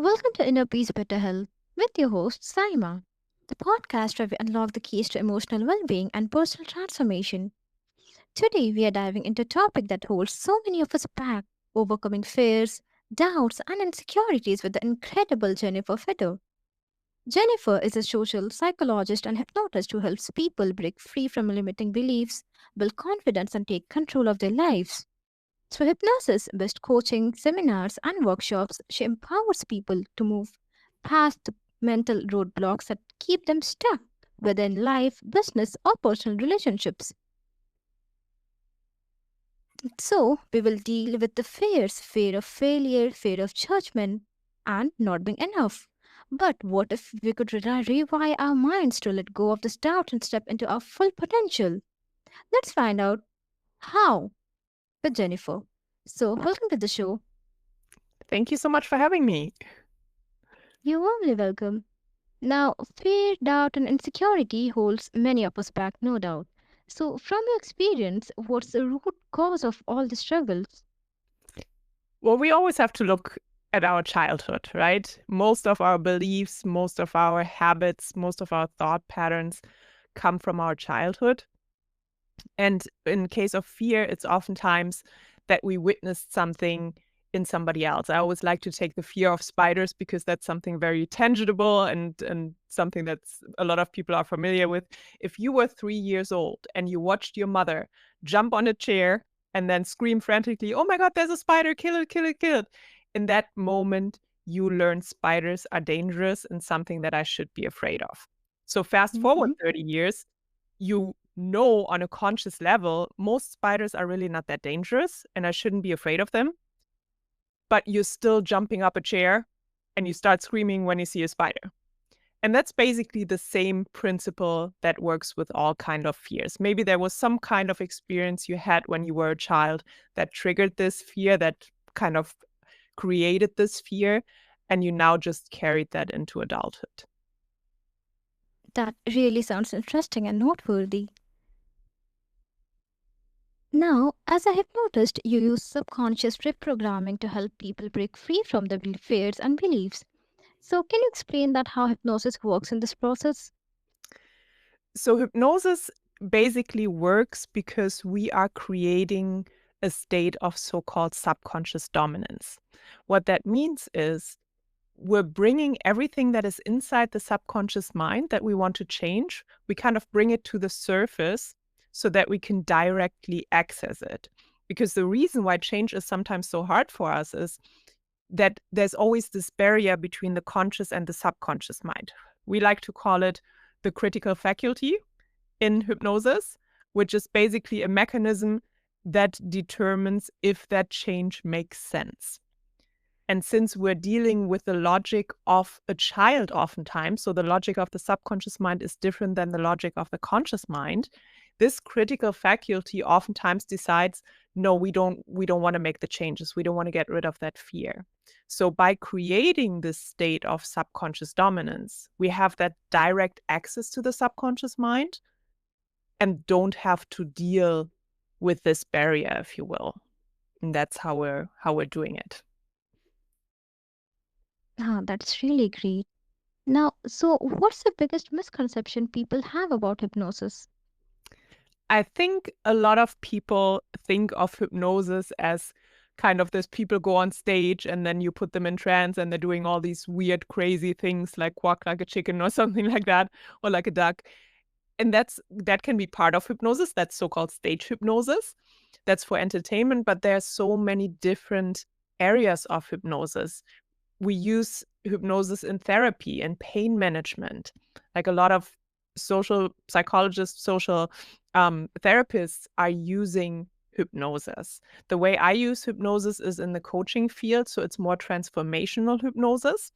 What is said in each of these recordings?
Welcome to Inner Peace Better Health with your host Saima, the podcast where we unlock the keys to emotional well being and personal transformation. Today, we are diving into a topic that holds so many of us back, overcoming fears, doubts, and insecurities with the incredible Jennifer Fidder. Jennifer is a social psychologist and hypnotist who helps people break free from limiting beliefs, build confidence, and take control of their lives. Through hypnosis based coaching, seminars, and workshops, she empowers people to move past the mental roadblocks that keep them stuck, whether in life, business, or personal relationships. So, we will deal with the fears fear of failure, fear of judgment, and not being enough. But what if we could rewire our minds to let go of this doubt and step into our full potential? Let's find out how with Jennifer. So, welcome to the show. Thank you so much for having me. You're warmly welcome. Now, fear, doubt, and insecurity holds many of us back, no doubt. So, from your experience, what's the root cause of all the struggles? Well, we always have to look at our childhood, right? Most of our beliefs, most of our habits, most of our thought patterns come from our childhood. And in case of fear, it's oftentimes that we witnessed something in somebody else. I always like to take the fear of spiders because that's something very tangible and something that's a lot of people are familiar with. If you were 3 years old and you watched your mother jump on a chair and then scream frantically, "Oh my God, there's a spider! Kill it! Kill it! Kill it!" In that moment, you learn spiders are dangerous and something that I should be afraid of. So fast forward Hmm. 30 years, you know on a conscious level, most spiders are really not that dangerous and I shouldn't be afraid of them, but you're still jumping up a chair and you start screaming when you see a spider. And that's basically the same principle that works with all kind of fears. Maybe there was some kind of experience you had when you were a child that triggered this fear, that kind of created this fear, and you now just carried that into adulthood. That really sounds interesting and noteworthy. Now, as a hypnotist, you use subconscious reprogramming to help people break free from their fears and beliefs. So, can you explain that how hypnosis works in this process? So hypnosis basically works because we are creating a state of so-called subconscious dominance. What that means is we're bringing everything that is inside the subconscious mind that we want to change, we kind of bring it to the surface so that we can directly access it. Because the reason why change is sometimes so hard for us is that there's always this barrier between the conscious and the subconscious mind. We like to call it the critical faculty in hypnosis, which is basically a mechanism that determines if that change makes sense. And since we're dealing with the logic of a child oftentimes, so the logic of the subconscious mind is different than the logic of the conscious mind, this critical faculty oftentimes decides, no, we don't want to make the changes. We don't want to get rid of that fear. So by creating this state of subconscious dominance, we have that direct access to the subconscious mind and don't have to deal with this barrier, if you will. And that's how we're doing it. Ah, that's really great. Now, so what's the biggest misconception people have about hypnosis? I think a lot of people think of hypnosis as kind of this people go on stage and then you put them in trance and they're doing all these weird, crazy things like quack like a chicken or something like that, or like a duck. And that can be part of hypnosis. That's so-called stage hypnosis. That's for entertainment, but there are so many different areas of hypnosis. We use hypnosis in therapy and pain management. Like a lot of social psychologists, social therapists are using hypnosis. The way I use hypnosis is in the coaching field, so it's more transformational hypnosis.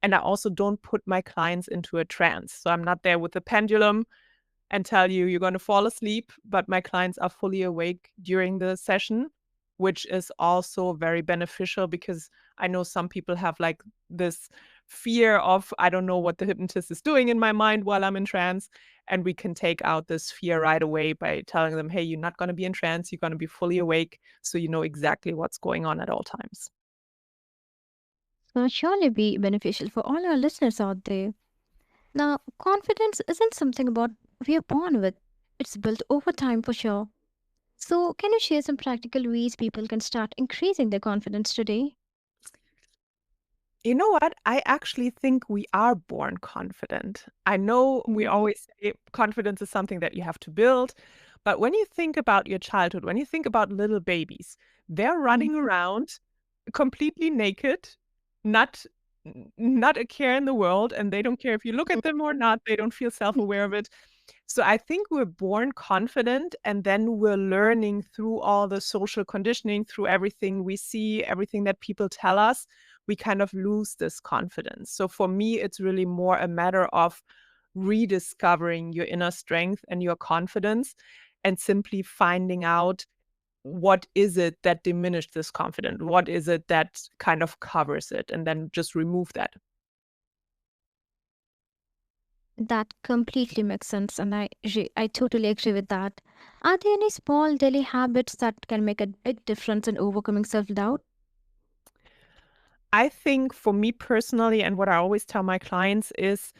And I also don't put my clients into a trance. So I'm not there with the pendulum and tell you you're going to fall asleep, but my clients are fully awake during the session, which is also very beneficial because I know some people have like this fear of, I don't know what the hypnotist is doing in my mind while I'm in trance. And we can take out this fear right away by telling them, hey, you're not going to be in trance, you're going to be fully awake. So you know exactly what's going on at all times. Will surely be beneficial for all our listeners out there. Now, confidence isn't something about we are born with. It's built over time for sure. So, can you share some practical ways people can start increasing their confidence today? You know what? I actually think we are born confident. I know we Mhm. always say confidence is something that you have to build, but when you think about your childhood, when you think about little babies, they're running Mhm. around completely naked, not not a care in the world, and they don't care if you look at them or not. They don't feel self-aware of it. So I think we're born confident, and then we're learning through all the social conditioning, through everything we see, everything that people tell us, we kind of lose this confidence. So for me, it's really more a matter of rediscovering your inner strength and your confidence and simply finding out what is it that diminished this confidence? What is it that kind of covers it? And then just remove that. That completely makes sense, and I totally agree with that. Are there any small daily habits that can make a big difference in overcoming self doubt? I think for me personally, and what I always tell my clients is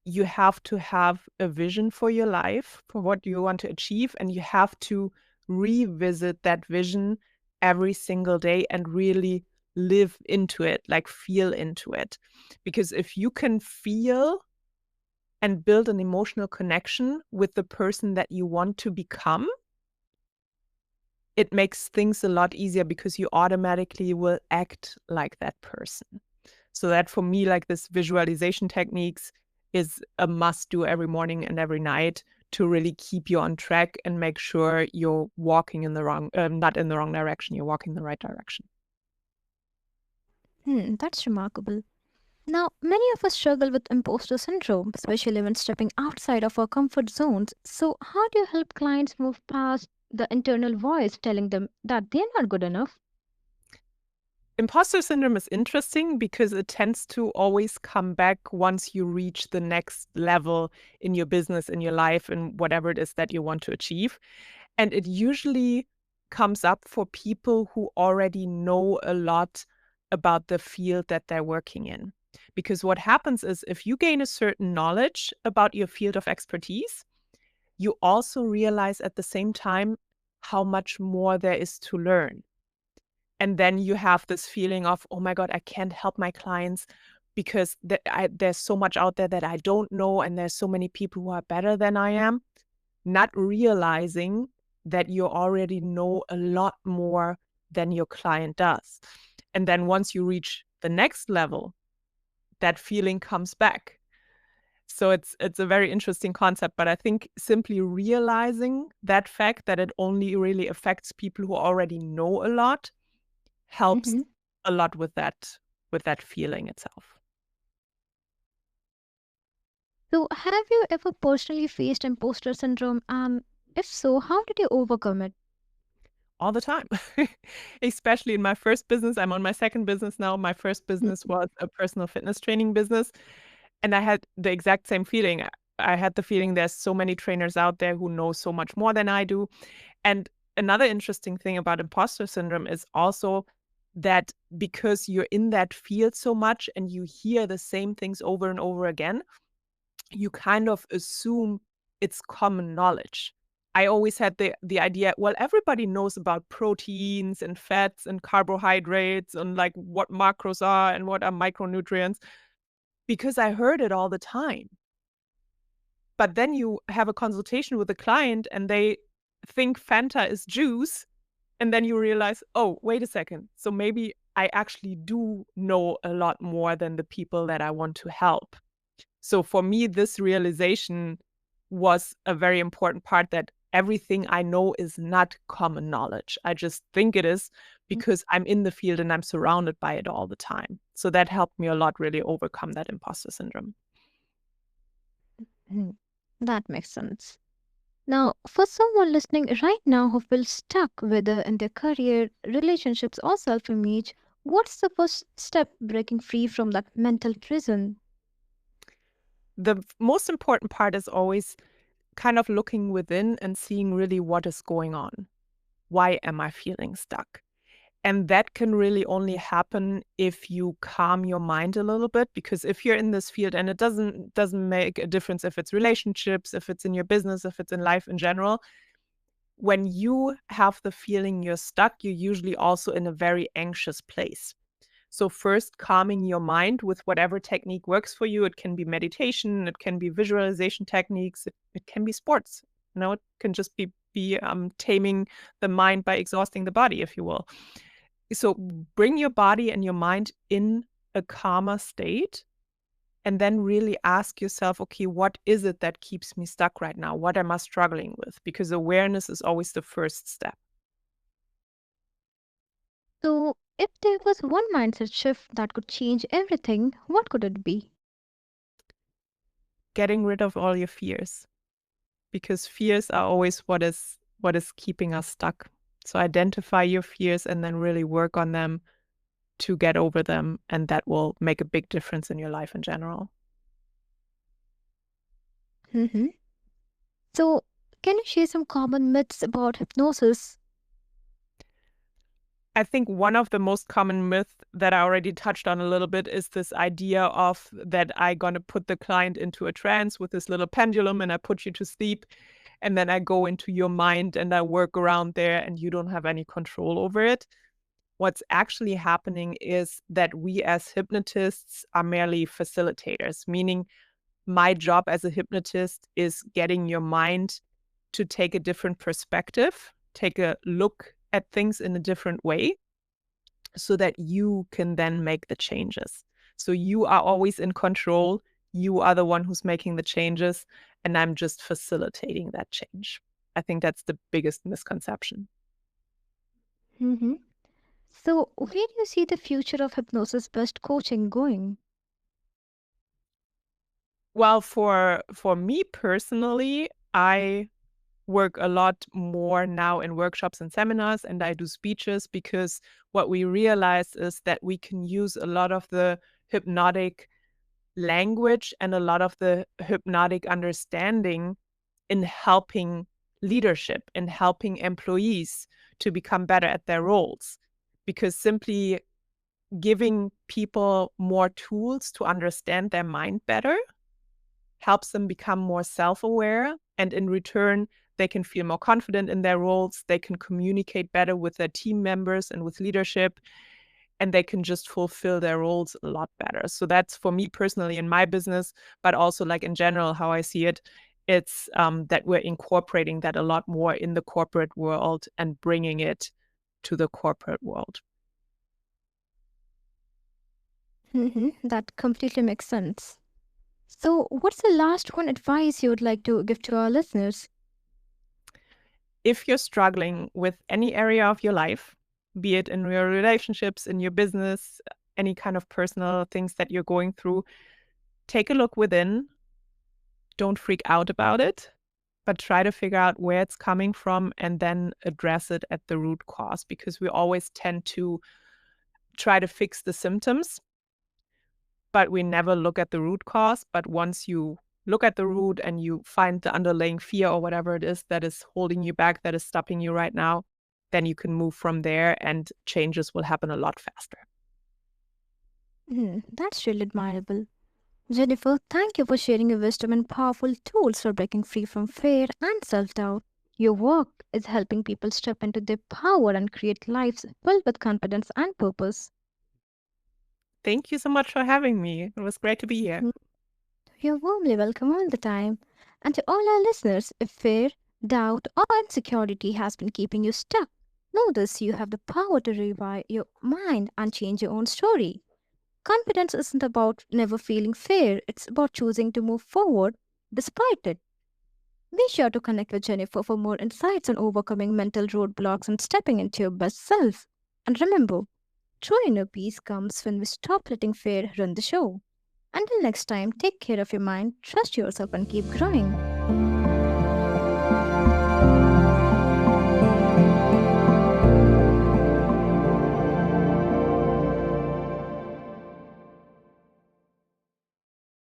you have to have a vision for your life, for what you want to achieve, and you have to revisit that vision every single day and really live into it, like feel into it. Because if you can feel and build an emotional connection with the person that you want to become, it makes things a lot easier because you automatically will act like that person. So that for me, like this visualization techniques is a must do every morning and every night to really keep you on track and make sure you're walking in the wrong, not in the wrong direction, you're walking the right direction. That's remarkable. Now, many of us struggle with imposter syndrome, especially when stepping outside of our comfort zones. So, how do you help clients move past the internal voice telling them that they're not good enough? Imposter syndrome is interesting because it tends to always come back once you reach the next level in your business, in your life, and whatever it is that you want to achieve. And it usually comes up for people who already know a lot about the field that they're working in. Because what happens is if you gain a certain knowledge about your field of expertise, you also realize at the same time how much more there is to learn. And then you have this feeling of, oh my God, I can't help my clients because there's so much out there that I don't know. And there's so many people who are better than I am, not realizing that you already know a lot more than your client does. And then once you reach the next level, that feeling comes back. So it's a very interesting concept, but I think simply realizing that fact that it only really affects people who already know a lot helps Mhm. a lot with that feeling itself. So, have you ever personally faced imposter syndrome? And if so, how did you overcome it? All the time. Especially in my first business. I'm on my second business now. My first business Mhm. was a personal fitness training business, and I had the exact same feeling. I had the feeling there's so many trainers out there who know so much more than I do. And another interesting thing about imposter syndrome is also that because you're in that field so much and you hear the same things over and over again, you kind of assume it's common knowledge. I always had the idea, well, everybody knows about proteins and fats and carbohydrates and like what macros are and what are micronutrients because I heard it all the time. But then you have a consultation with a client and they think Fanta is juice. And then you realize, oh, wait a second. So maybe I actually do know a lot more than the people that I want to help. So for me, this realization was a very important part that everything I know is not common knowledge. I just think it is because I'm in the field and I'm surrounded by it all the time. So that helped me a lot really overcome that imposter syndrome. Mhm. That makes sense. Now, for someone listening right now who feels stuck, whether in their career, relationships, or self image, what's the first step breaking free from that mental prison? Most important part is always kind of looking within and seeing really what is going on. Why am I feeling stuck? And that can really only happen if you calm your mind a little bit, because if you're in this field, and it doesn't make a difference if it's relationships, if it's in your business, if it's in life in general, when you have the feeling you're stuck, you're usually also in a very anxious place. So first, calming your mind with whatever technique works for you. It can be meditation, it can be visualization techniques, it can be sports. It can just be taming the mind by exhausting the body, if you will. So bring your body and your mind in a calmer state, and then really ask yourself, okay, what is it that keeps me stuck right now? What am I struggling with? Because awareness is always the first step. So, if there was one mindset shift that could change everything, what could it be? Getting rid of all your fears, because fears are always what is keeping us stuck. So identify your fears and then really work on them to get over them, and that will make a big difference in your life in general. Hmm. So, can you share some common myths about hypnosis? I think one of the most common myths that I already touched on a little bit is this idea of that I gonna put the client into a trance with this little pendulum and I put you to sleep, and then I go into your mind and I work around there and you don't have any control over it. What's actually happening is that we as hypnotists are merely facilitators, meaning my job as a hypnotist is getting your mind to take a different perspective, take a look at things in a different way so that you can then make the changes. So you are always in control. You are the one who's making the changes, and I'm just facilitating that change. I think that's the biggest misconception. Hmm. So, where do you see the future of hypnosis based coaching going? Well, for me personally, I work a lot more now in workshops and seminars, and I do speeches, because what we realize is that we can use a lot of the hypnotic language and a lot of the hypnotic understanding in helping leadership, in helping employees to become better at their roles. Because simply giving people more tools to understand their mind better helps them become more self-aware, and in return, they can feel more confident in their roles, they can communicate better with their team members and with leadership, and they can just fulfill their roles a lot better. So that's for me personally in my business, but also like in general, how I see it, it's that we're incorporating that a lot more in the corporate world and bringing it to the corporate world. That completely makes sense. So, what's the last one advice you would like to give to our listeners? If you're struggling with any area of your life, be it in your relationships, in your business, any kind of personal things that you're going through, take a look within. Don't freak out about it, but try to figure out where it's coming from and then address it at the root cause, because we always tend to try to fix the symptoms, but we never look at the root cause. But once you look at the root and you find the underlying fear or whatever it is that is holding you back, that is stopping you right now, then you can move from there and changes will happen a lot faster. That's really admirable. Jennifer, thank you for sharing your wisdom and powerful tools for breaking free from fear and self doubt. Your work is helping people step into their power and create lives filled with confidence and purpose. Thank you so much for having me. It was great to be here. Mhm. You're warmly welcome all the time. And to all our listeners, if fear, doubt, or insecurity has been keeping you stuck, know this: you have the power to rewire your mind and change your own story. Confidence isn't about never feeling fear, it's about choosing to move forward despite it. Be sure to connect with Jennifer for more insights on overcoming mental roadblocks and stepping into your best self. And remember, true inner peace comes when we stop letting fear run the show. Until next time, take care of your mind, trust yourself, and keep growing.